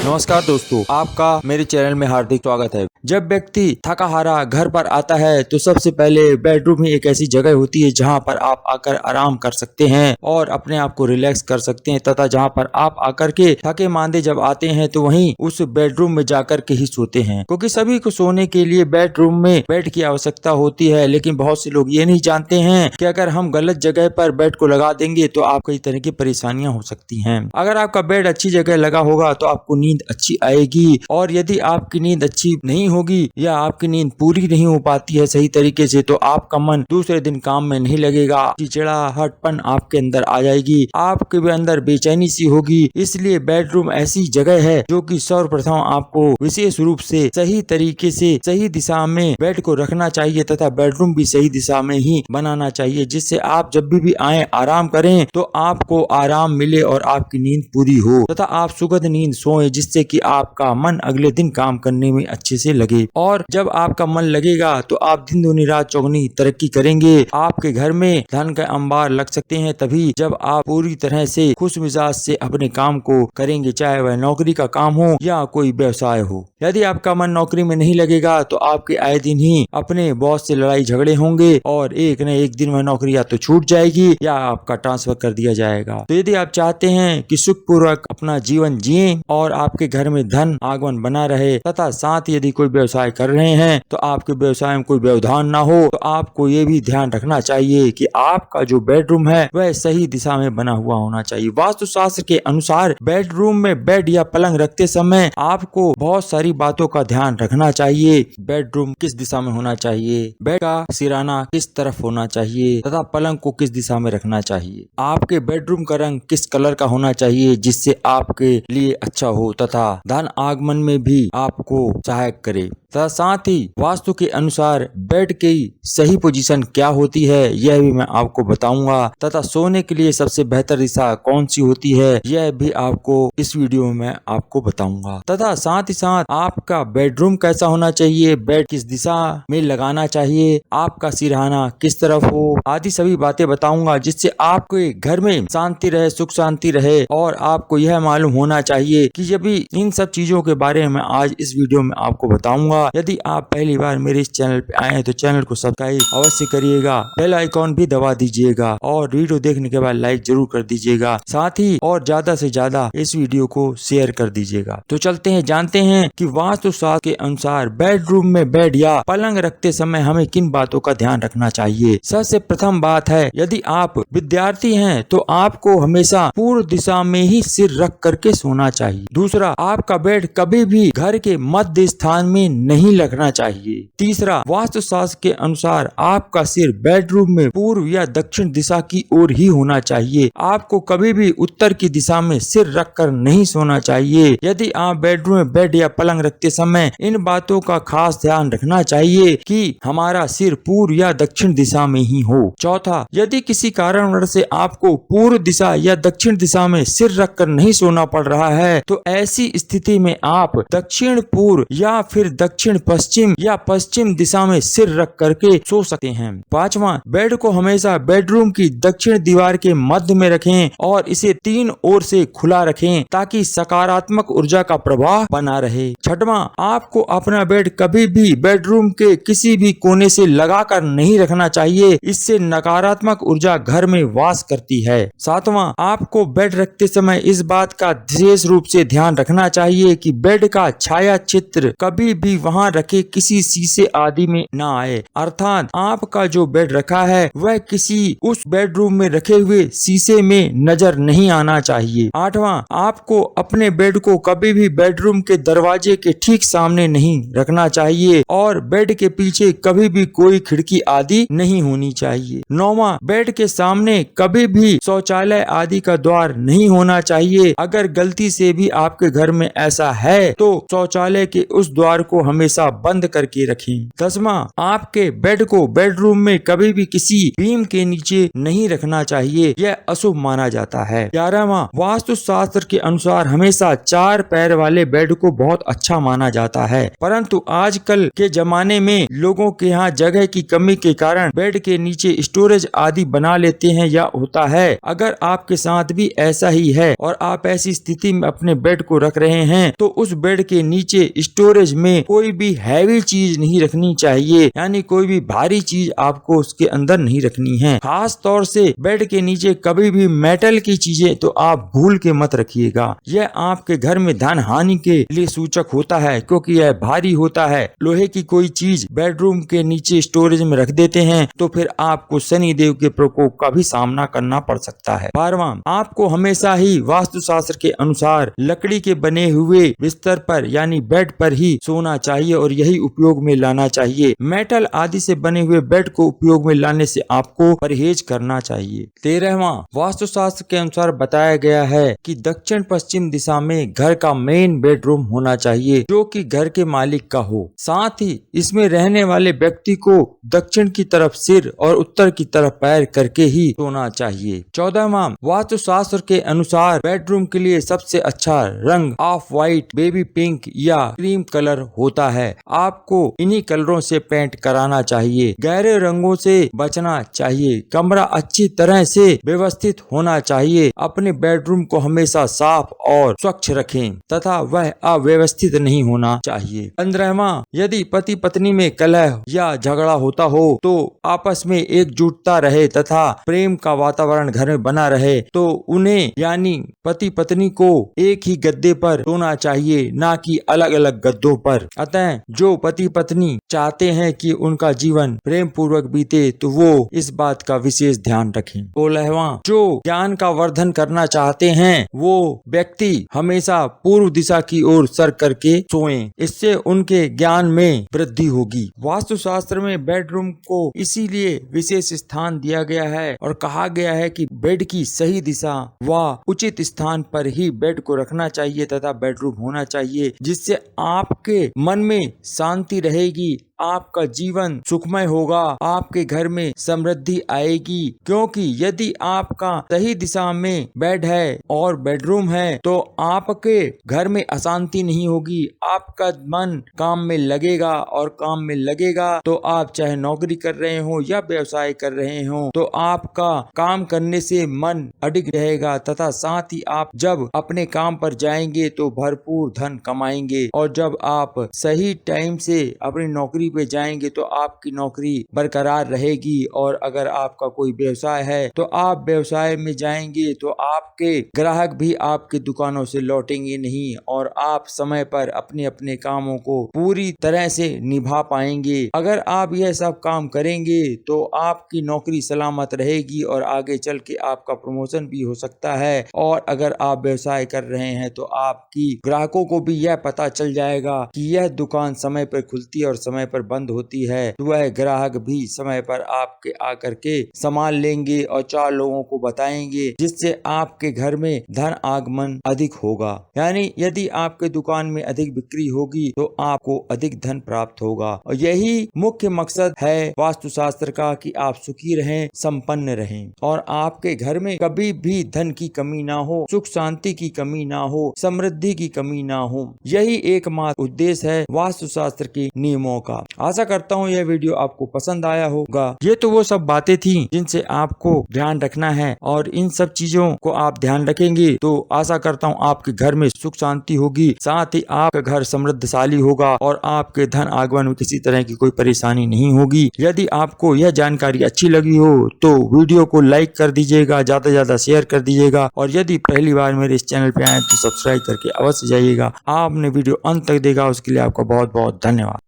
नमस्कार दोस्तों, आपका मेरे चैनल में हार्दिक स्वागत है। जब व्यक्ति थका हारा घर पर आता है तो सबसे पहले बेडरूम ही एक ऐसी जगह होती है जहां पर आप आकर आराम कर सकते हैं और अपने आप को रिलैक्स कर सकते हैं, तथा जहां पर आप आकर के थके मांदे जब आते हैं तो वहीं उस बेडरूम में जाकर के ही सोते हैं, क्योंकि सभी को सोने के लिए बेडरूम में बेड की आवश्यकता होती है। लेकिन बहुत से लोग ये नहीं जानते हैं कि अगर हम गलत जगह पर बेड को लगा देंगे तो आप कई तरह की परेशानियां हो सकती हैं। अगर आपका बेड अच्छी जगह लगा होगा तो आपको नींद अच्छी आएगी, और यदि आपकी नींद अच्छी नहीं होगी या आपकी नींद पूरी नहीं हो पाती है सही तरीके से तो आपका मन दूसरे दिन काम में नहीं लगेगा, चिड़चिड़ाहटपन आपके अंदर आ जाएगी, आपके भी अंदर बेचैनी सी होगी। इसलिए बेडरूम ऐसी जगह है जो कि सर्वप्रथम आपको विशेष रूप से सही तरीके से सही दिशा में बेड को रखना चाहिए, तथा बेडरूम भी सही दिशा में ही बनाना चाहिए, जिससे आप जब भी आए आराम करें तो आपको आराम मिले और आपकी नींद पूरी हो तथा आप सुखद नींद सोएं, जिससे कि आपका मन अगले दिन काम करने में अच्छे से लगे। और जब आपका मन लगेगा तो आप दिन दूनी रात चौगुनी तरक्की करेंगे। आपके घर में धन का अंबार लग सकते हैं तभी जब आप पूरी तरह से खुश मिजाज से अपने काम को करेंगे, चाहे वह नौकरी का काम हो या कोई व्यवसाय हो। यदि आपका मन नौकरी में नहीं लगेगा तो आपके आए दिन ही अपने बॉस से लड़ाई झगड़े होंगे और एक न एक दिन वह नौकरी या तो छूट जाएगी या आपका ट्रांसफर कर दिया जाएगा। तो यदि आप चाहते हैं कि सुखपूर्वक अपना जीवन जिए और आपके घर में धन आगमन बना रहे, तथा साथ यदि कोई व्यवसाय कर रहे हैं तो आपके व्यवसाय में कोई व्यवधान ना हो, तो आपको ये भी ध्यान रखना चाहिए कि आपका जो बेडरूम है वह सही दिशा में बना हुआ होना चाहिए। वास्तुशास्त्र के अनुसार बेडरूम में बेड या पलंग रखते समय आपको बहुत सारी बातों का ध्यान रखना चाहिए। बेडरूम किस दिशा में होना चाहिए, बेड का सिराना किस तरफ होना चाहिए तथा पलंग को किस दिशा में रखना चाहिए, आपके बेडरूम का रंग किस कलर का होना चाहिए जिससे आपके लिए अच्छा हो तथा धन आगमन में भी आपको सहायक करे, तथा साथ ही वास्तु के अनुसार बेड की सही पोजीशन क्या होती है यह भी मैं आपको बताऊंगा, तथा सोने के लिए सबसे बेहतर दिशा कौन सी होती है यह भी आपको इस वीडियो में आपको बताऊंगा, तथा साथ ही साथ आपका बेडरूम कैसा होना चाहिए, बेड किस दिशा में लगाना चाहिए, आपका सिरहाना किस तरफ हो, आदि सभी बातें बताऊंगा, जिससे आपके घर में शांति रहे, सुख शांति रहे। और आपको यह मालूम होना चाहिए कि जब भी इन सब चीजों के बारे में आज इस वीडियो में आपको बताऊंगा। यदि आप पहली बार मेरे इस चैनल पे आए हैं तो चैनल को सब्सक्राइब अवश्य करिएगा, बेल आइकॉन भी दबा दीजिएगा और वीडियो देखने के बाद लाइक जरूर कर दीजिएगा, साथ ही और ज्यादा से ज्यादा इस वीडियो को शेयर कर दीजिएगा। तो चलते हैं, जानते हैं कि वास्तुशास्त्र के अनुसार बेडरूम में बेड या पलंग रखते समय हमें किन बातों का ध्यान रखना चाहिए। सबसे प्रथम बात है, यदि आप विद्यार्थी हैं तो आपको हमेशा पूर्व दिशा में ही सिर रख करके सोना चाहिए। दूसरा, आपका बेड कभी भी घर के मध्य स्थान में नहीं लगना चाहिए। तीसरा, वास्तुशास्त्र के अनुसार आपका सिर बेडरूम में पूर्व या दक्षिण दिशा की ओर ही होना चाहिए। आपको कभी भी उत्तर की दिशा में सिर रखकर नहीं सोना चाहिए। यदि आप बेडरूम में बेड या पलंग रखते समय इन बातों का खास ध्यान रखना चाहिए कि हमारा सिर पूर्व या दक्षिण दिशा में ही हो। चौथा, यदि किसी कारणवश से आपको पूर्व दिशा या दक्षिण दिशा में सिर रखकर नहीं सोना पड़ रहा है तो ऐसी स्थिति में आप दक्षिण पूर्व या फिर दक्षिण पश्चिम या पश्चिम दिशा में सिर रख करके सो सकते हैं। पांचवा, बेड को हमेशा बेडरूम की दक्षिण दीवार के मध्य में रखें और इसे 3 ओर से खुला रखें ताकि सकारात्मक ऊर्जा का प्रवाह बना रहे। छठवां, आपको अपना बेड कभी भी बेडरूम के किसी भी कोने से लगाकर नहीं रखना चाहिए, इससे नकारात्मक ऊर्जा घर में वास करती है। सातवां, आपको बेड रखते समय इस बात का विशेष रूप से ध्यान रखना चाहिए कि बेड का छाया चित्र कभी भी वहां रखे किसी शीशे आदि में न आए, अर्थात आपका जो बेड रखा है वह किसी उस बेडरूम में रखे हुए शीशे में नजर नहीं आना चाहिए। आठवां, आपको अपने बेड को कभी भी बेडरूम के दरवाजे के ठीक सामने नहीं रखना चाहिए और बेड के पीछे कभी भी कोई खिड़की आदि नहीं होनी चाहिए। नौवां, बेड के सामने कभी भी शौचालय आदि का द्वार नहीं होना चाहिए। अगर गलती से भी आपके घर में ऐसा है तो शौचालय के उस द्वार को हमेशा बंद करके रखें। 10वां, आपके बेड को बेडरूम में कभी भी किसी बीम के नीचे नहीं रखना चाहिए, यह अशुभ माना जाता है। 11वां, वास्तुशास्त्र के अनुसार हमेशा 4 पैर वाले बेड को बहुत अच्छा माना जाता है, परंतु आजकल के जमाने में लोगों के यहाँ जगह की कमी के कारण बेड के नीचे स्टोरेज आदि बना लेते हैं या होता है। अगर आपके साथ भी ऐसा ही है और आप ऐसी स्थिति में अपने बेड को रख रहे हैं तो उस बेड के नीचे स्टोरेज में कोई भी हैवी चीज नहीं रखनी चाहिए, यानी कोई भी भारी चीज आपको उसके अंदर नहीं रखनी है। खास तौर से बेड के नीचे कभी भी मेटल की चीजें तो आप भूल के मत रखिएगा। यह आपके घर में धन हानि के लिए सूचक होता है, क्योंकि यह भारी होता है। लोहे की कोई चीज बेडरूम के नीचे स्टोरेज में रख देते हैं तो फिर आपको शनि देव के प्रकोप का भी सामना करना पड़ सकता है। 12वां, आपको हमेशा ही वास्तुशास्त्र के अनुसार लकड़ी के बने हुए बिस्तर पर यानी बेड पर ही सोना चाहिए और यही उपयोग में लाना चाहिए। मेटल आदि से बने हुए बेड को उपयोग में लाने से आपको परहेज करना चाहिए। 13वां, वास्तुशास्त्र के अनुसार बताया गया है कि दक्षिण पश्चिम दिशा में घर का मेन बेडरूम होना चाहिए जो कि घर के मालिक का हो। साथ ही इसमें रहने वाले व्यक्ति को दक्षिण की तरफ सिर और उत्तर की तरफ पैर करके ही सोना चाहिए। 14वां, वास्तुशास्त्र के अनुसार बेडरूम के लिए सबसे अच्छा रंग ऑफ व्हाइट, बेबी पिंक या क्रीम कलर होता है। आपको इन्हीं कलरों से पेंट कराना चाहिए। गहरे रंगों से बचना चाहिए। कमरा अच्छी तरह से व्यवस्थित होना चाहिए। अपने बेडरूम को हमेशा साफ और स्वच्छ रखें तथा वह अव्यवस्थित नहीं होना चाहिए। 15वां, यदि पति पत्नी में कलह या झगड़ा होता हो तो आपस में एकजुटता रहे तथा प्रेम का वातावरण घर में बना रहे तो उन्हें यानी पति पत्नी को एक ही गद्दे पर सोना चाहिए, ना कि अलग अलग गद्दों पर। अतः जो पति पत्नी चाहते हैं कि उनका जीवन प्रेम पूर्वक बीते तो वो इस बात का विशेष ध्यान रखें। 16वां, जो ज्ञान का वर्धन करना चाहते हैं वो व्यक्ति हमेशा पूर्व दिशा की ओर सर करके सोएं, इससे उनके ज्ञान में वृद्धि होगी। वास्तुशास्त्र में बेडरूम को इसीलिए विशेष स्थान दिया गया है और कहा गया है कि बेड की सही दिशा व उचित स्थान पर ही बेड को रखना चाहिए तथा बेडरूम होना चाहिए, जिससे आपके मन में शांति रहेगी, आपका जीवन सुखमय होगा, आपके घर में समृद्धि आएगी। क्योंकि यदि आपका सही दिशा में बेड है और बेडरूम है तो आपके घर में अशांति नहीं होगी, आपका मन काम में लगेगा और काम में लगेगा तो आप चाहे नौकरी कर रहे हो या व्यवसाय कर रहे हो तो आपका काम करने से मन अडिग रहेगा तथा साथ ही आप जब अपने काम पर जाएंगे तो भरपूर धन कमाएंगे और जब आप सही टाइम से अपनी नौकरी पे जाएंगे तो आपकी नौकरी बरकरार रहेगी। और अगर आपका कोई व्यवसाय है तो आप व्यवसाय में जाएंगे तो आपके ग्राहक भी आपके दुकानों से लौटेंगे नहीं और आप समय पर अपने अपने कामों को पूरी तरह से निभा पाएंगे। अगर आप यह सब काम करेंगे तो आपकी नौकरी सलामत रहेगी और आगे चल के आपका प्रमोशन भी हो सकता है। और अगर आप व्यवसाय कर रहे हैं तो आपकी ग्राहकों को भी यह पता चल जाएगा कि यह दुकान समय पर खुलती है और समय पर बंद होती है, तो वह ग्राहक भी समय पर आपके आकर के सामान लेंगे और 4 लोगों को बताएंगे, जिससे आपके घर में धन आगमन अधिक होगा। यानी यदि आपके दुकान में अधिक बिक्री होगी तो आपको अधिक धन प्राप्त होगा। और यही मुख्य मकसद है वास्तुशास्त्र का कि आप सुखी रहें, संपन्न रहें और आपके घर में कभी भी धन की कमी ना हो, सुख शांति की कमी ना हो, समृद्धि की कमी ना हो। यही एकमात्र उद्देश्य है वास्तुशास्त्र के नियमों का। आशा करता हूँ यह वीडियो आपको पसंद आया होगा। ये तो वो सब बातें थी जिनसे आपको ध्यान रखना है और इन सब चीजों को आप ध्यान रखेंगे तो आशा करता हूँ आपके घर में सुख शांति होगी, साथ ही आपका घर समृद्धशाली होगा और आपके धन आगमन में किसी तरह की कोई परेशानी नहीं होगी। यदि आपको यह जानकारी अच्छी लगी हो तो वीडियो को लाइक कर दीजिएगा, ज्यादा से ज्यादा शेयर कर दीजिएगा और यदि पहली बार मेरे इस चैनल पे आए तो सब्सक्राइब करके अवश्य जाइएगा। आपने वीडियो अंत तक देखा उसके लिए आपका बहुत बहुत धन्यवाद।